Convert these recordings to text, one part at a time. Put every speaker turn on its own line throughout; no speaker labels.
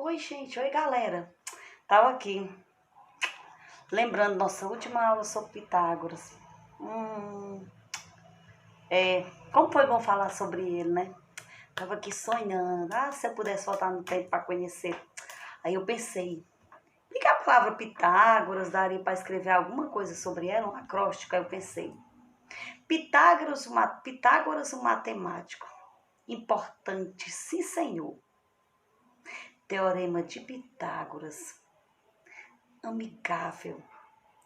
Oi, gente. Oi, galera. Tava aqui lembrando nossa última aula sobre Pitágoras. Como foi bom falar sobre ele, né? Tava aqui sonhando. Se eu pudesse voltar no tempo para conhecer. Aí eu pensei, e que a palavra Pitágoras daria para escrever alguma coisa sobre ela, um acróstico? Aí eu pensei, Pitágoras, o matemático. Importante, sim, senhor. Teorema de Pitágoras. Amigável,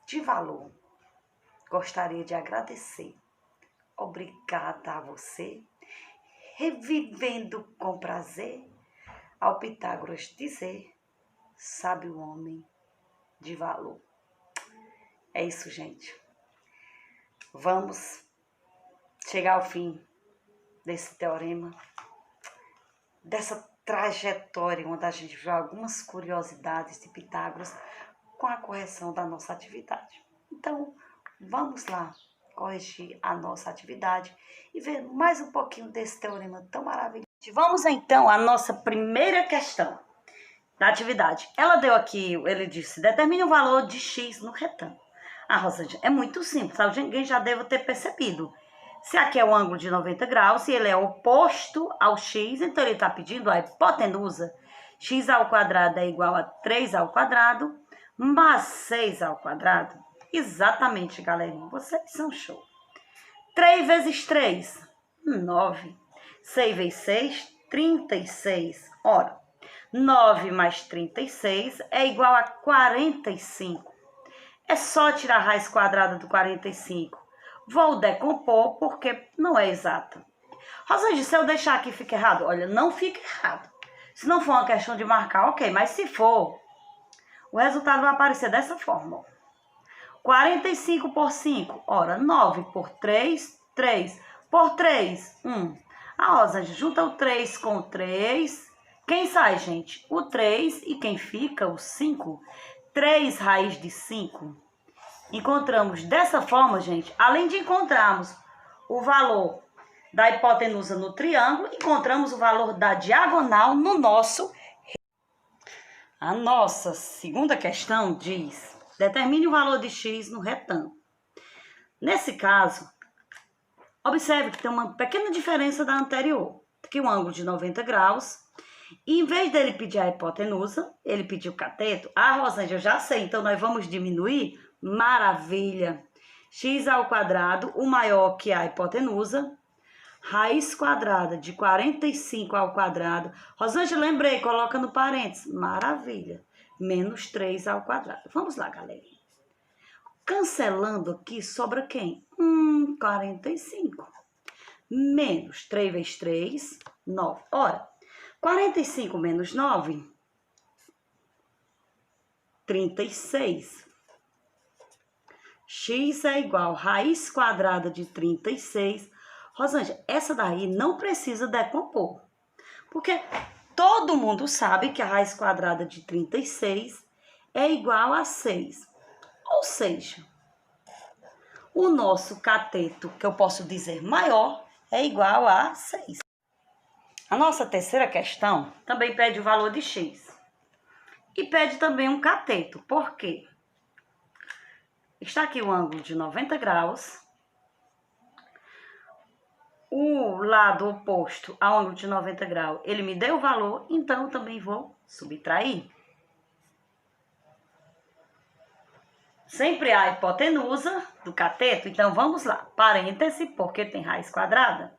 de valor. Gostaria de agradecer. Obrigada a você, revivendo com prazer, ao Pitágoras dizer, sabe o homem de valor. É isso, gente. Vamos chegar ao fim desse teorema, dessa trajetória onde a gente viu algumas curiosidades de Pitágoras com a correção da nossa atividade. Então, vamos lá corrigir a nossa atividade e ver mais um pouquinho desse teorema tão maravilhoso. Vamos então à nossa primeira questão da atividade. Ela deu aqui, ele disse, determine o valor de x no retângulo. Rosângela, é muito simples, alguém já deve ter percebido. Se aqui é o ângulo de 90 graus, e ele é oposto ao x, então ele está pedindo a hipotenusa. X ao quadrado é igual a 3 ao quadrado, mais 6 ao quadrado. Exatamente, galerinha, vocês são show. 3 vezes 3, 9. 6 vezes 6, 36. Ora, 9 mais 36 é igual a 45. É só tirar a raiz quadrada do 45. Vou decompor porque não é exato. Rosângela, se eu deixar aqui fica errado? Olha, não fica errado. Se não for uma questão de marcar, ok. Mas se for, o resultado vai aparecer dessa forma. 45 por 5. Ora, 9 por 3, 3. Por 3, 1. Rosângela, junta o 3 com o 3. Quem sai, gente? O 3 e quem fica? O 5. 3 raiz de 5. Encontramos dessa forma, gente, além de encontrarmos o valor da hipotenusa no triângulo, encontramos o valor da diagonal no nosso. A nossa segunda questão diz, determine o valor de x no retângulo. Nesse caso, observe que tem uma pequena diferença da anterior, que o ângulo de 90 graus, e em vez dele pedir a hipotenusa, ele pediu o cateto. Rosângela, eu já sei, então nós vamos diminuir. Maravilha! X ao quadrado, o maior que a hipotenusa, raiz quadrada de 45 ao quadrado. Rosângela, lembrei, coloca no parênteses. Maravilha! Menos 3 ao quadrado. Vamos lá, galera. Cancelando aqui, sobra quem? 45. Menos 3 vezes 3, 9. Ora, 45 menos 9, 36. X é igual a raiz quadrada de 36. Rosângela, essa daí não precisa decompor. Porque todo mundo sabe que a raiz quadrada de 36 é igual a 6. Ou seja, o nosso cateto, que eu posso dizer maior, é igual a 6. A nossa terceira questão também pede o valor de x. E pede também um cateto. Por quê? Está aqui o ângulo de 90 graus. O lado oposto ao ângulo de 90 graus, ele me deu o valor, então eu também vou subtrair. Sempre há a hipotenusa do cateto, então vamos lá. Parêntese, porque tem raiz quadrada.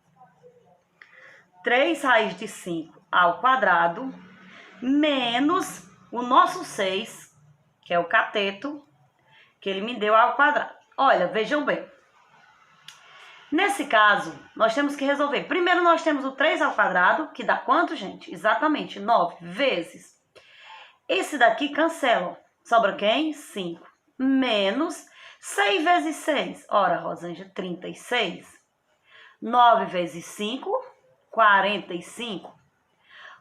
3 raiz de 5 ao quadrado, menos o nosso 6, que é o cateto, que ele me deu ao quadrado. Olha, vejam bem. Nesse caso, nós temos que resolver. Primeiro, nós temos o 3 ao quadrado, que dá quanto, gente? Exatamente, 9 vezes. Esse daqui cancela. Sobra quem? 5. Menos 6 vezes 6. Ora, Rosângela, 36. 9 vezes 5, 45.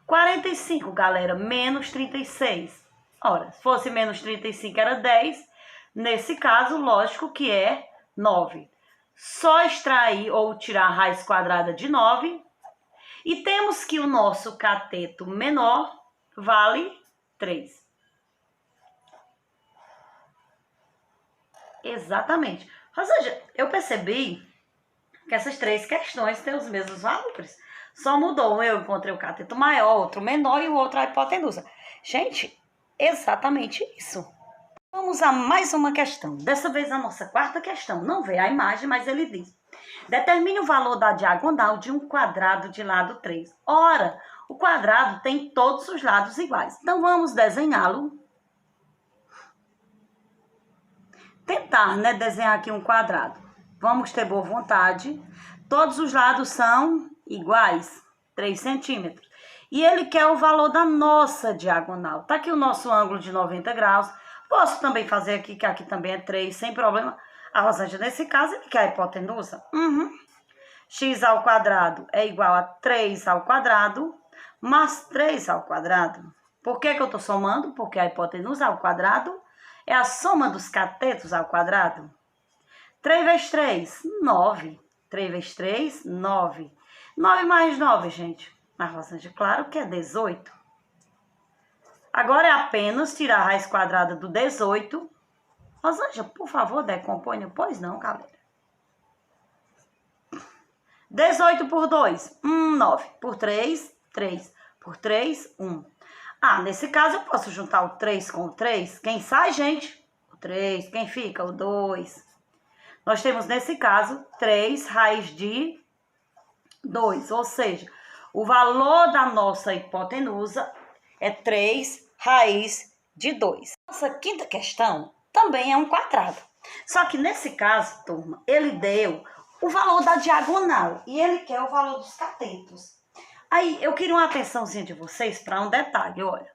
45, galera, menos 36. Ora, se fosse menos 35 era 10. Nesse caso, lógico que é 9. Só extrair ou tirar a raiz quadrada de 9. E temos que o nosso cateto menor vale 3. Exatamente. Ou seja, eu percebi que essas três questões têm os mesmos valores. Só mudou. Eu encontrei o cateto maior, outro menor e o outro a hipotenusa. Gente, exatamente isso. Vamos a mais uma questão. Dessa vez a nossa quarta questão. Não vê a imagem, mas ele diz: determine o valor da diagonal de um quadrado de lado 3. Ora, o quadrado tem todos os lados iguais. Então, vamos desenhá-lo. Tentar, né, desenhar aqui um quadrado. Vamos ter boa vontade. Todos os lados são iguais, 3 centímetros. E ele quer o valor da nossa diagonal. Tá aqui o nosso ângulo de 90 graus. Posso também fazer aqui, que aqui também é 3, sem problema. A Rosângela, nesse caso, ele quer a hipotenusa. X ao quadrado é igual a 3 ao quadrado, mais 3 ao quadrado. Por que eu estou somando? Porque a hipotenusa ao quadrado é a soma dos catetos ao quadrado. 3 vezes 3, 9. 3 vezes 3, 9. 9 mais 9, gente. A Rosângela, claro que é 18. Agora é apenas tirar a raiz quadrada do 18. Rosângela, por favor, decompõe. Pois não, galera. 18 por 2, 9. Por 3, 3. Por 3, 1. Ah, nesse caso eu posso juntar o 3 com o 3. Quem sai, gente? O 3. Quem fica? O 2. Nós temos, nesse caso, 3 raiz de 2. Ou seja, o valor da nossa hipotenusa é 3 raiz de 2. Nossa quinta questão também é um quadrado. Só que nesse caso, turma, ele deu o valor da diagonal e ele quer o valor dos catetos. Aí, eu queria uma atençãozinha de vocês para um detalhe, olha.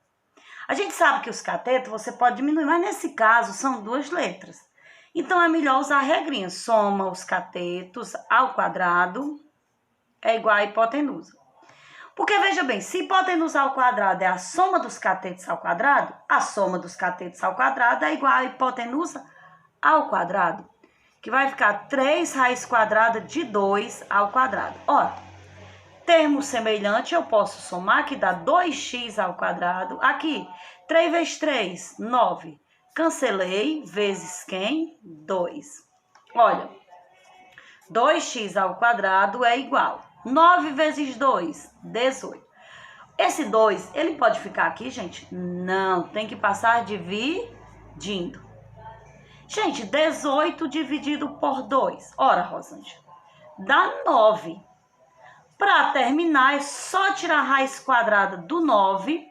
A gente sabe que os catetos você pode diminuir, mas nesse caso são 2 letras. Então, é melhor usar a regrinha. Soma os catetos ao quadrado é igual a hipotenusa. Porque, veja bem, se hipotenusa ao quadrado é a soma dos catetos ao quadrado, a soma dos catetos ao quadrado é igual a hipotenusa ao quadrado, que vai ficar 3 raiz quadrada de 2 ao quadrado. Ora, termo semelhante eu posso somar, que dá 2x ao quadrado. Aqui, 3 vezes 3, 9. Cancelei, vezes quem? 2. Olha, 2x ao quadrado é igual. 9 vezes 2, 18. Esse 2, ele pode ficar aqui, gente? Não, tem que passar dividindo. Gente, 18 dividido por 2. Ora, Rosângela, dá 9. Para terminar, é só tirar a raiz quadrada do 9,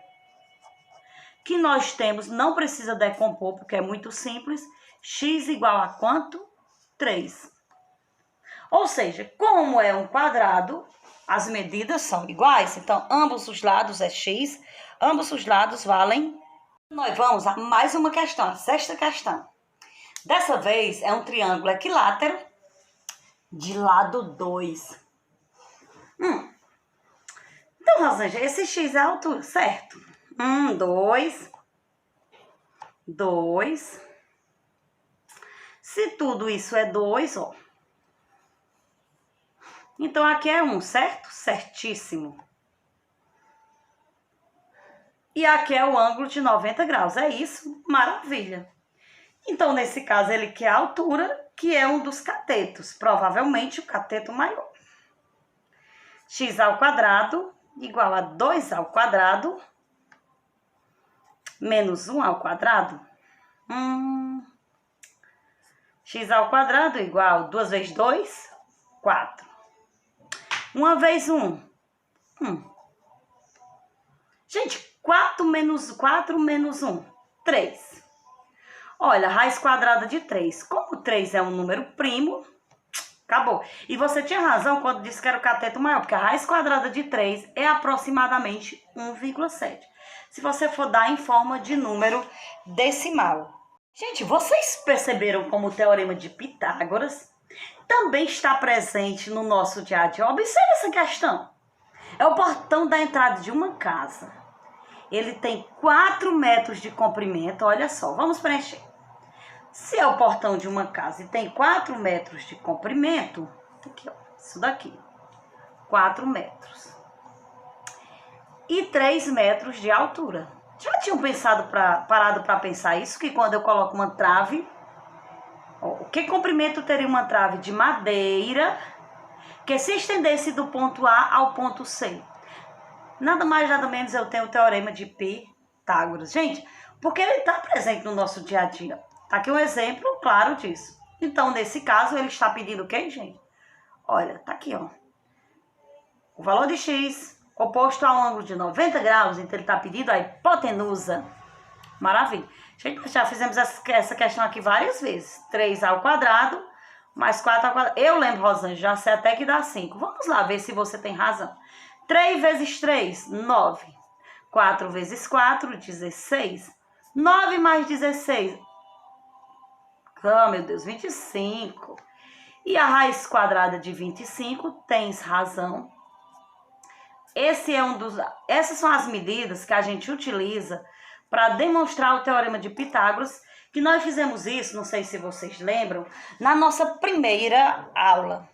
que nós temos, não precisa decompor, porque é muito simples. X igual a quanto? 3. Ou seja, como é um quadrado, as medidas são iguais. Então, ambos os lados é x, ambos os lados valem. Nós vamos a mais uma questão, a sexta questão. Dessa vez é um triângulo equilátero de lado 2. Então, Rosângela, esse x é a altura, certo? 2. 2. Se tudo isso é 2, ó. Então, aqui é 1, certo? Certíssimo. E aqui é o ângulo de 90 graus. É isso? Maravilha. Então, nesse caso, ele quer a altura, que é um dos catetos. Provavelmente, o cateto maior. X ao quadrado igual a 2 ao quadrado menos 1 ao quadrado. X ao quadrado igual 2 vezes 2, 4. 1 vezes 1, 1. Gente, 4 menos 1, 3. Olha, raiz quadrada de 3. Como 3 é um número primo, acabou. E você tinha razão quando disse que era o cateto maior, porque a raiz quadrada de 3 é aproximadamente 1,7. Se você for dar em forma de número decimal. Gente, vocês perceberam como o teorema de Pitágoras também está presente no nosso dia a dia? Observe essa questão. É o portão da entrada de uma casa. Ele tem 4 metros de comprimento. Olha só, vamos preencher. Se é o portão de uma casa e tem 4 metros de comprimento, aqui, ó, isso daqui, 4 metros. E 3 metros de altura. Já tinham parado para pensar isso? Que quando eu coloco uma trave, que comprimento teria uma trave de madeira que se estendesse do ponto A ao ponto C? Nada mais, nada menos eu tenho o teorema de Pitágoras. Gente, porque ele está presente no nosso dia a dia. Tá aqui um exemplo claro disso. Então, nesse caso, ele está pedindo o quê, gente? Olha, tá aqui, ó. O valor de x oposto a um ângulo de 90 graus, então ele está pedindo a hipotenusa. Maravilha. Gente, já fizemos essa questão aqui várias vezes. 3 ao quadrado mais 4 ao quadrado. Eu lembro, Rosângela, já sei até que dá 5. Vamos lá ver se você tem razão. 3 vezes 3, 9. 4 vezes 4, 16. 9 mais 16. Oh, meu Deus, 25. E a raiz quadrada de 25, tens razão. Essas são as medidas que a gente utiliza para demonstrar o teorema de Pitágoras, que nós fizemos isso, não sei se vocês lembram, na nossa primeira aula.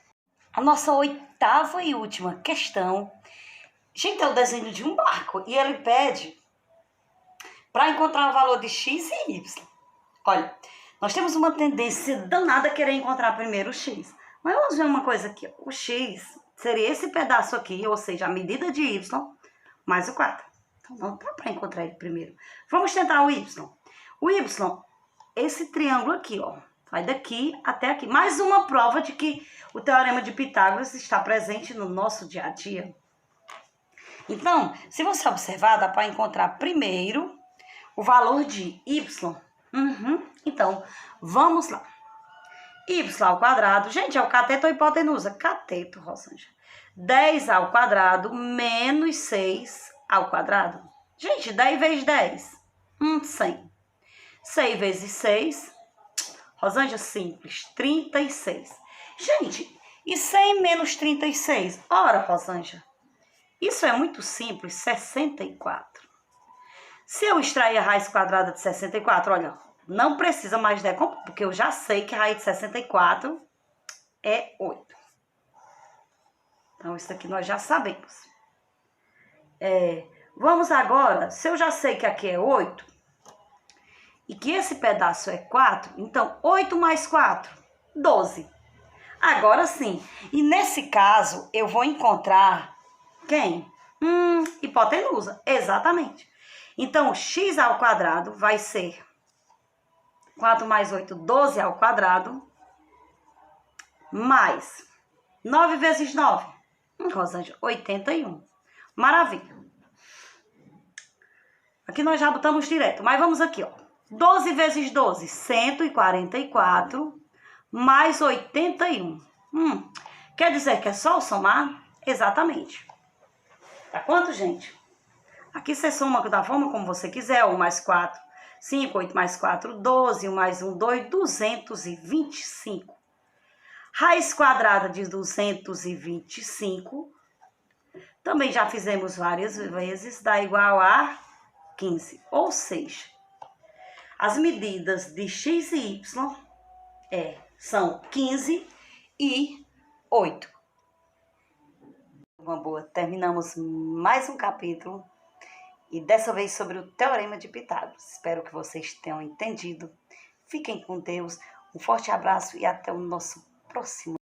A nossa 8ª e última questão, gente, é o desenho de um barco e ele pede para encontrar o valor de x e y. Olha, nós temos uma tendência danada a querer encontrar primeiro o x. Mas vamos ver uma coisa aqui. O x seria esse pedaço aqui, ou seja, a medida de y mais o 4. Então, não dá para encontrar ele primeiro. Vamos tentar o y. O y, esse triângulo aqui, ó, vai daqui até aqui. Mais uma prova de que o teorema de Pitágoras está presente no nosso dia a dia. Então, se você observar, dá para encontrar primeiro o valor de y. Então, vamos lá. Y ao quadrado, gente, é o cateto ou hipotenusa? Cateto, Rosângela. 10 ao quadrado menos 6 ao quadrado. Gente, 10 vezes 10, 100. 6 vezes 6, Rosângela, simples, 36. Gente, e 100 menos 36? Ora, Rosângela, isso é muito simples, 64. Se eu extrair a raiz quadrada de 64, olha, não precisa mais decompor, porque eu já sei que a raiz de 64 é 8. Então, isso aqui nós já sabemos. Vamos agora, se eu já sei que aqui é 8, e que esse pedaço é 4, então 8 mais 4, 12. Agora sim, e nesse caso, eu vou encontrar quem? Hipotenusa, exatamente. Então, x ao quadrado vai ser 4 mais 8, 12 ao quadrado, mais 9 vezes 9, Rosângela, 81. Maravilha. Aqui nós já botamos direto, mas vamos aqui, ó. 12 vezes 12, 144, mais 81. Quer dizer que é só o somar? Exatamente. Tá quanto, gente? Aqui você soma da forma como você quiser, 1 mais 4, 5, 8 mais 4, 12, 1 mais 1, 2, 225. Raiz quadrada de 225, também já fizemos várias vezes, dá igual a 15. Ou seja, as medidas de x e y são 15 e 8. Uma boa, terminamos mais um capítulo. E dessa vez sobre o teorema de Pitágoras. Espero que vocês tenham entendido. Fiquem com Deus. Um forte abraço e até o nosso próximo